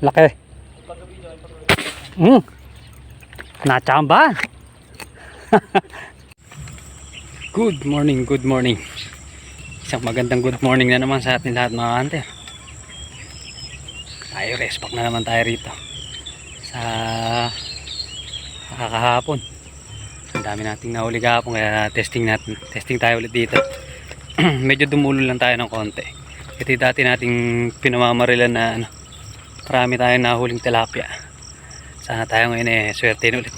Laki. Nachamba. Good morning, good morning. Isang magandang good morning na naman sa atin lahat mga hunter. Tayo respack na naman tayo rito sa kakahapon. Ang dami nating nahuli kahapon kaya testing tayo ulit dito. Medyo dumulo lang tayo ng konti. Ito dati nating pinamamarilan na marami tayong nahuling tilapia. Sana tayo ngayon swerte ulit.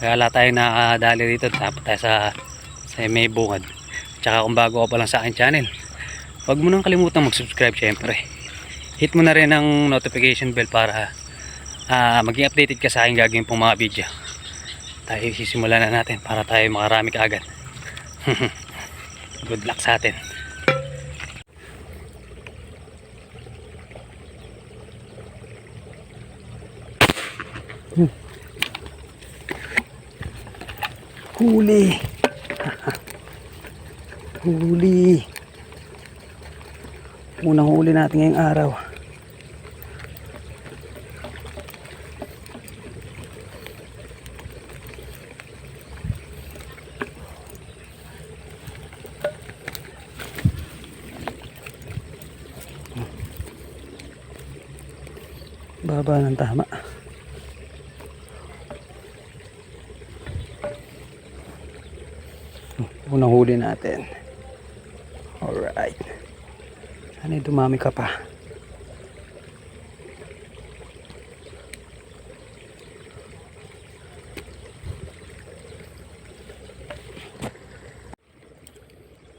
Kaya wala tayong nakadali rito. Tapos tayo sa may bungad. Tsaka kung bago ka pa lang sa akin channel, huwag mo nang kalimutang mag-subscribe syempre. Hit mo na rin ang notification bell para maging updated ka sa aking gagawin pong mga video. Tayo sisimulan na natin para tayo makarami kaagad. Good luck sa atin. Huli. Huli. Unang huli natin ngayong araw. Baba ng tama. Unang huli natin. Alright. Sana dumami ka pa.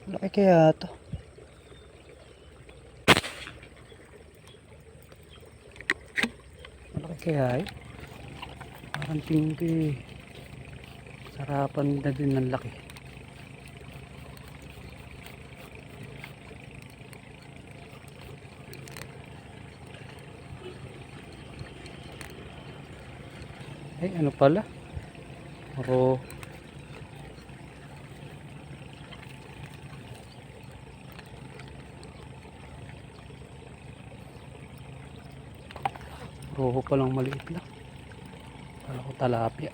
Laki kaya ito. Malaki kaya parang tingin ko sarapan na din ng laki. Ano pala? Roho palang maliit lang. Kala ko talapia.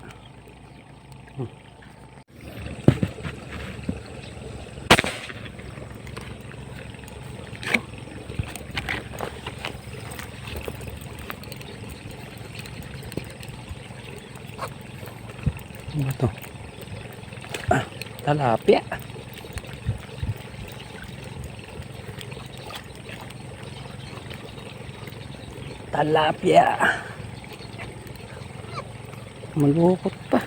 Ano to? Talapia. Talapia. Malukot pa.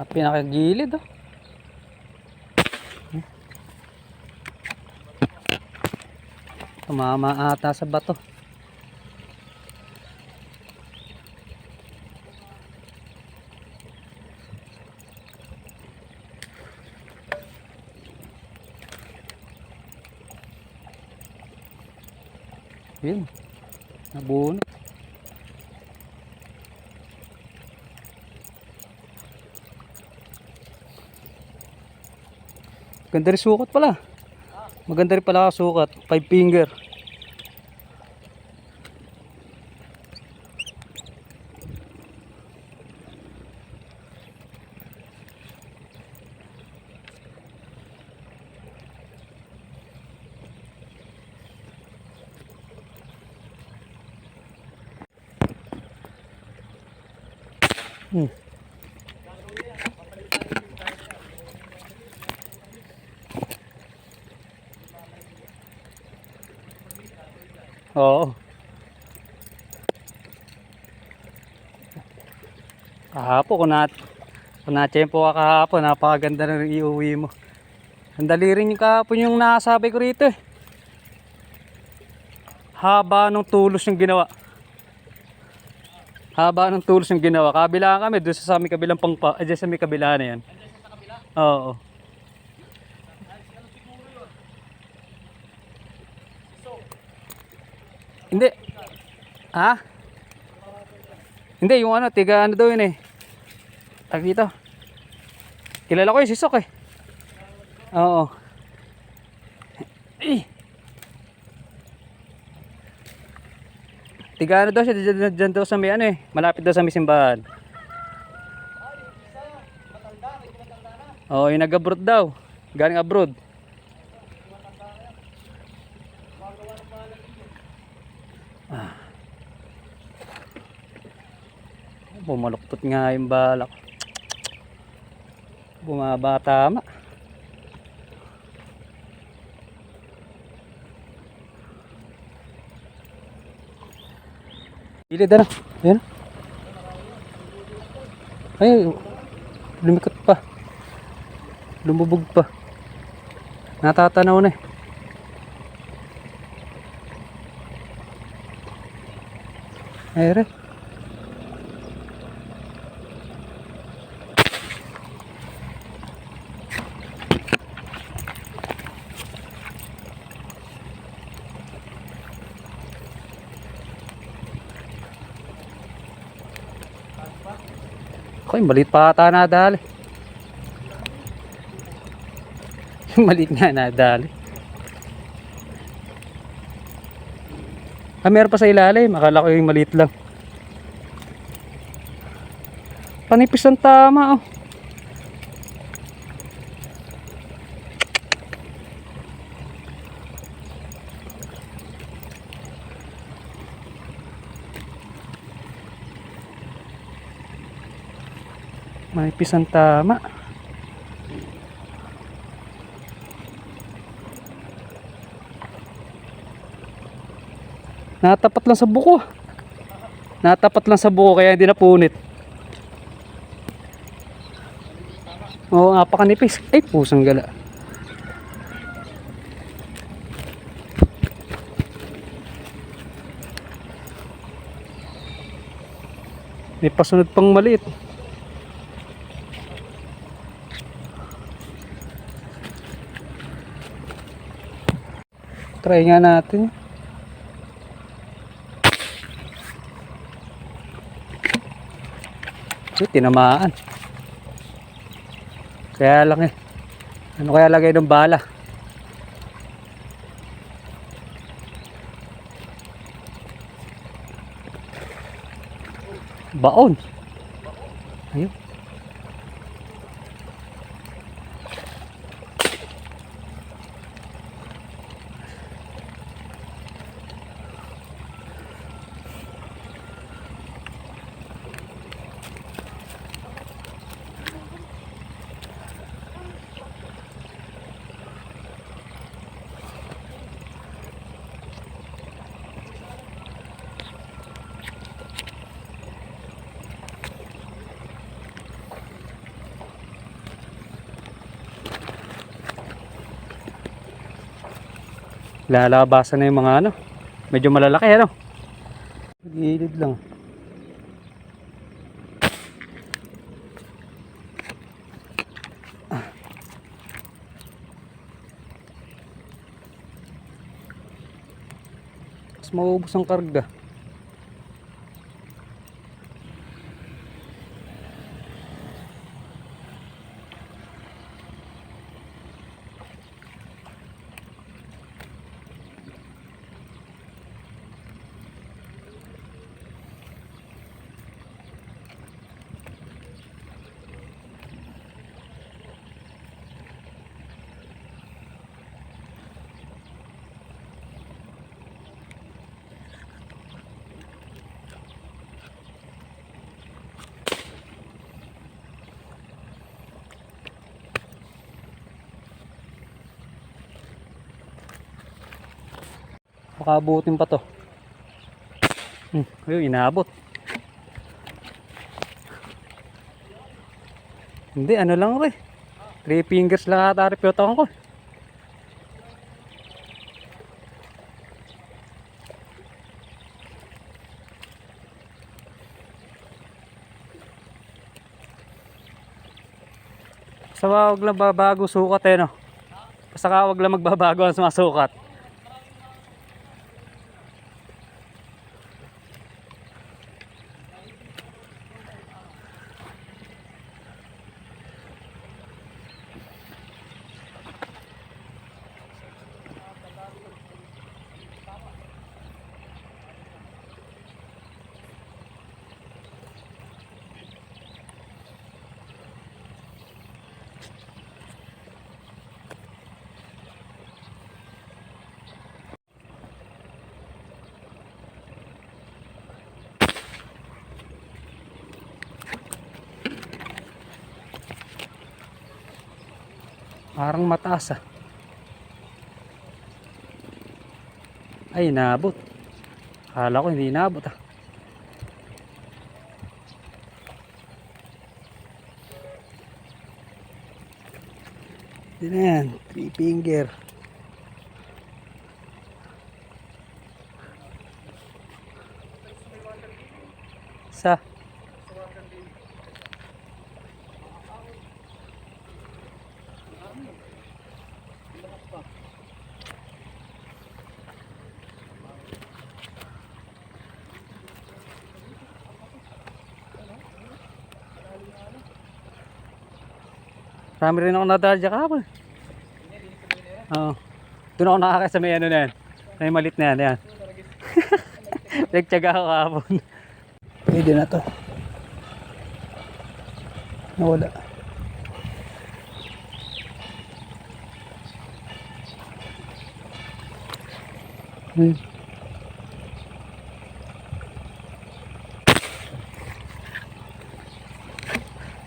Pinakagilid tumama ata sa bato. Yun, nabunot. Maganda rin sukat pala. Maganda rin pala sukat. 5 finger. Oo. Kahapon kung na-tsempo ka kahapon, napakaganda na rin iuwi mo. Ang dali rin yung kahapon yung nasabi ko rito. Haba ng tulos yung ginawa. Haba ng tulos yung ginawa. Kabila kami, doon sa may kabilang pangpa. Diyan sa may kabila na yan. Oo. Hindi. Ha? Hindi, yung ano, tiga ano daw yun eh. Tag dito. Kilala ko yung si Sok eh. Oo. Eh. Tiga ano daw siya, dyan daw sa may ano eh. Malapit daw sa may simbahan. Oo, yung nag-abroad daw. Galing abroad. Bumaluktot nga yung balak. Bumaba tama. Gilid na. Ayan. Ay, lumikot pa. Lumubog pa. Natatanaw na eh. Ayre. Koy, maliit pa ata nadali. Maliit nga nadali. Ah, meron pa sa ilalim. Akala ko yung maliit lang. Panipis ang tama oh. Manipis ang tama. Natapat lang sa buko. Natapat lang sa buko kaya hindi napunit. Oo, napakanipis. Ay, pusang gala. May pasunod pang maliit. Try nga natin. Tinamaan. Kaya lang eh. Ano kaya lagay ng bala? Baon. Ayun. Lalabasan na yung mga ano. Medyo malalaki ano. Gilid lang. Mas maubos ang karga. Makabutin pa to. Ayun, inaabot. Hindi, ano lang rin. 3 fingers lang ata rin piyotawan ko. Sa wag lang babago sukat eh no. Basta wag lang magbabago ang mga sukat. Parang mataas ah. Ay, naabot. Akala ko hindi naabot ah. Hindi na yan. 3 finger. Sa marami rin ako nadadya kahapon. Oo. Doon ako nakakaya sa may ano na yan. May malit na yan. Yan. Nagtyaga ako kahapon. Pwede na to. Nawala.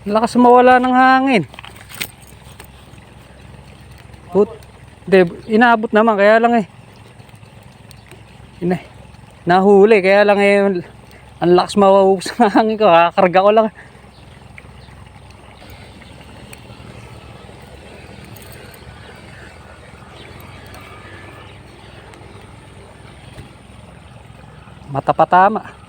Lakas mawala ng hangin. Inaabot naman kaya lang eh. Nahuli kaya lang eh. Ang lakas mawawag sa hangin ko. Kakarga ko lang. Mata patama.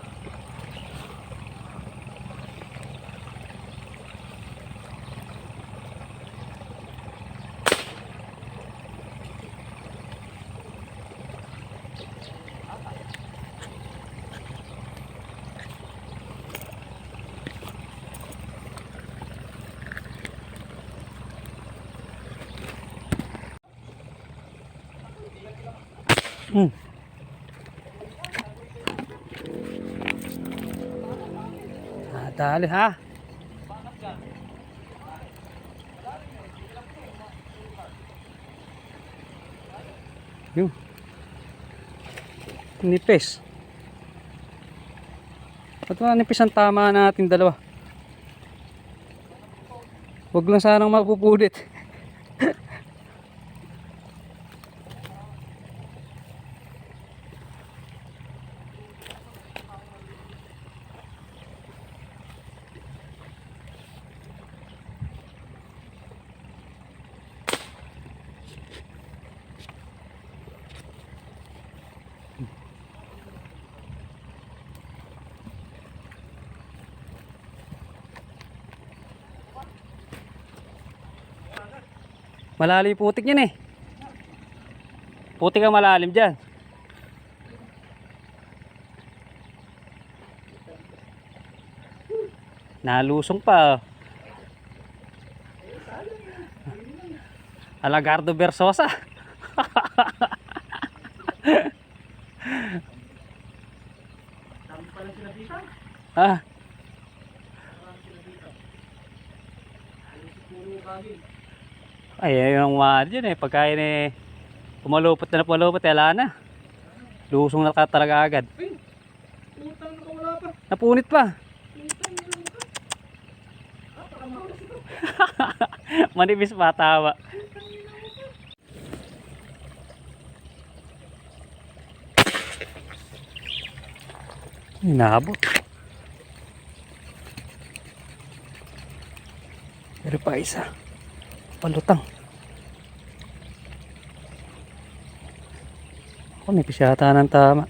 Dali ha. Yun. Nipis. Ba't mga nipis ang tama natin dalawa? Huwag lang sanang mapupulit. Malalim putik yan eh. Putik ang malalim dyan. Nalusong pa. Alagardo Versosa. Ah. Ay, yung mga dyan eh. Pagkain eh, pumalupot wala na. Lusong na talaga agad. Napunit pa. Manipis pa, tawa. Inabot. Pero pa isa. Palutang. Ako, may pisyata ng tama.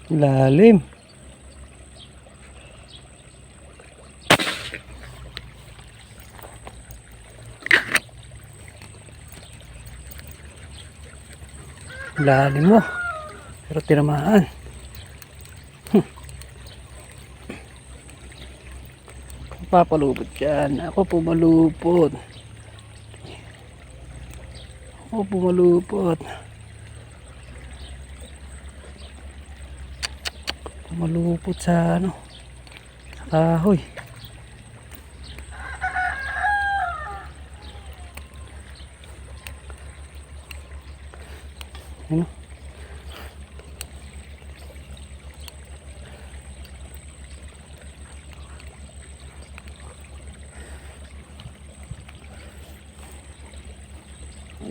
Lalim. Lalim mo. Pero tinamaan. Papalupot yan. Ako pumalupot. Ako pumalupot. Pumalupot sa ano. Sa kahoy. Ano?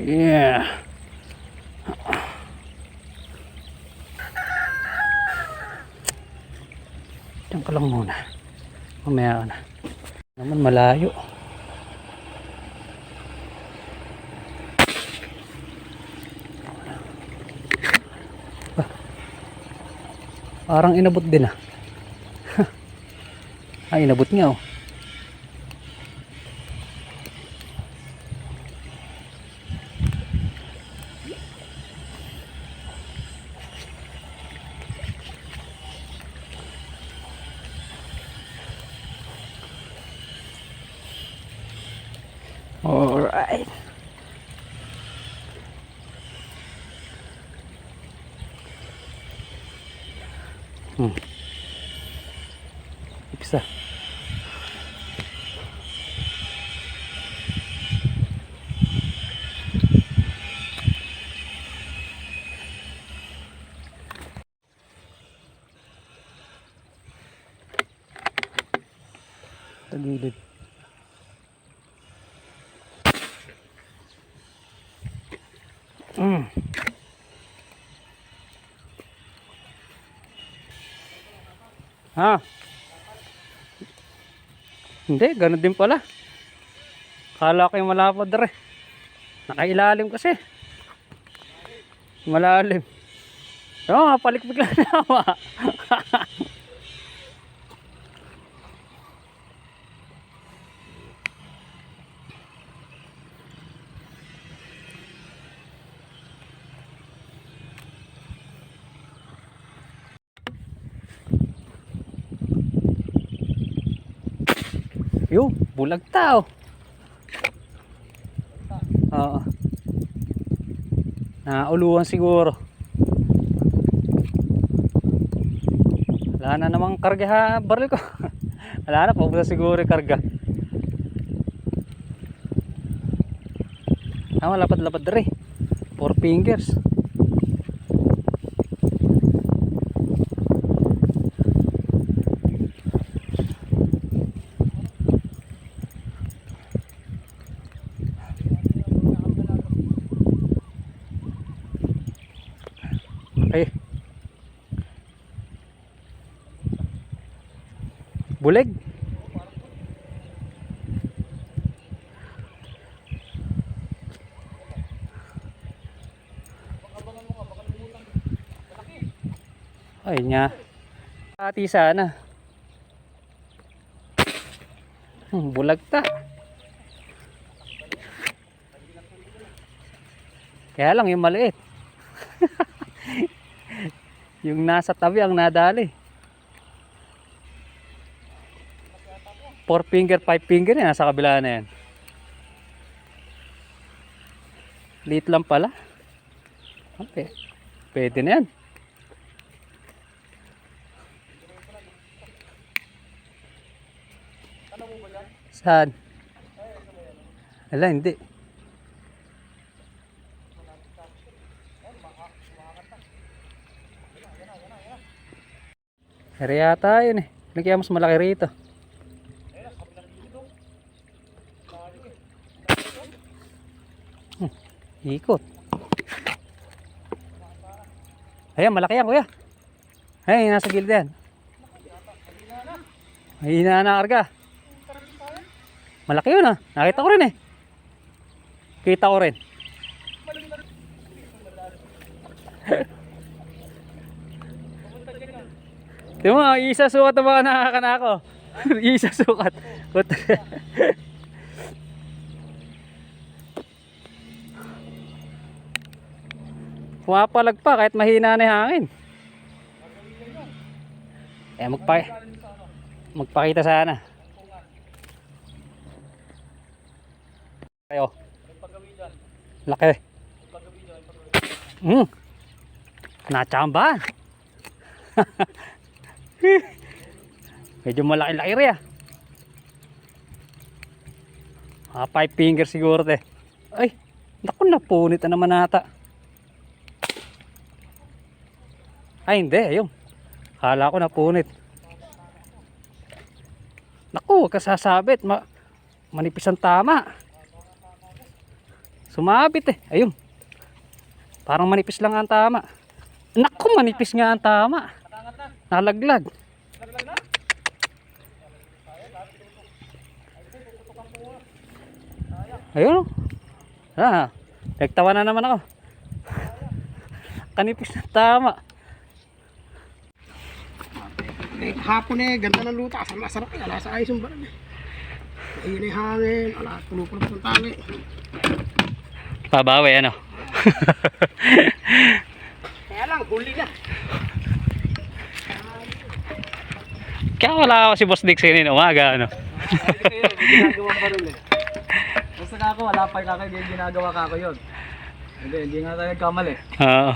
Yeah. Diyan ka lang muna. Mamaya ka na. Naman malayo. Parang inabot din ah. Ay, inabot nga oh. Alright. Isa. Tagilid. Ha? Hindi, ganun din pala. Kala ko yung malapad rin. Nakailalim kasi. Malalim. Oo, palikpik lang nawa. Yo, bulag tao. Oo. Nauluhan siguro. Wala na namang karga ha, baril ko. Wala na, pabusa siguro yung karga. Lapad-lapad rin. 4 fingers. Ay. Buleg. Ay niya. Ati sana. Bulag ta. Kaya lang yung maliit. Yung nasa tabi ang nadali. 4 finger, 5 finger yan. Nasa kabila na yan. Liit lang pala. Okay. Pwede na yan. Saan? Ala, hindi. Kaya yata yun eh. Kaya mas malaki rito. Ikot. Ayan, malaki yan kuya. Ay, nasa gilid yan. Ay, hinakarga. Malaki yun ah. Nakita ko rin eh. Kita ko rin. Di mo, isa sukat ang mga nakakanako. Isa sukat. Pumapalag pa kahit mahina na yung hangin. Eh magpakita sana. Ayo. Laki. Nachambahan. Medyo malaki-laki rin ah. 5 fingers siguro te. Ay, naku, napunit na naman ata. Ay hindi, ayun. Kala ko napunit. Naku, huwag ka sasabit. Manipis ang tama. Sumabit eh, ayun. Parang manipis lang ang tama. Naku, manipis nga ang tama. Nalaglag. Ayun. Nagtawa na naman ako. Kanipis na tama. Eh, hapon eh, ganda ng luta. Masarap eh, ala sa ayos yung barang eh. Ayun eh, hangin. Ala, tulo-tulo ng tali. Pabawi ano. Kaya lang, huli na. Kaya wala ako si Boss Dick sinin umaga ano. Ginagawang baril eh. Basta ako, wala pa kakayo ginagawa kako yun. Hindi nga tayo nagkamali. Oo.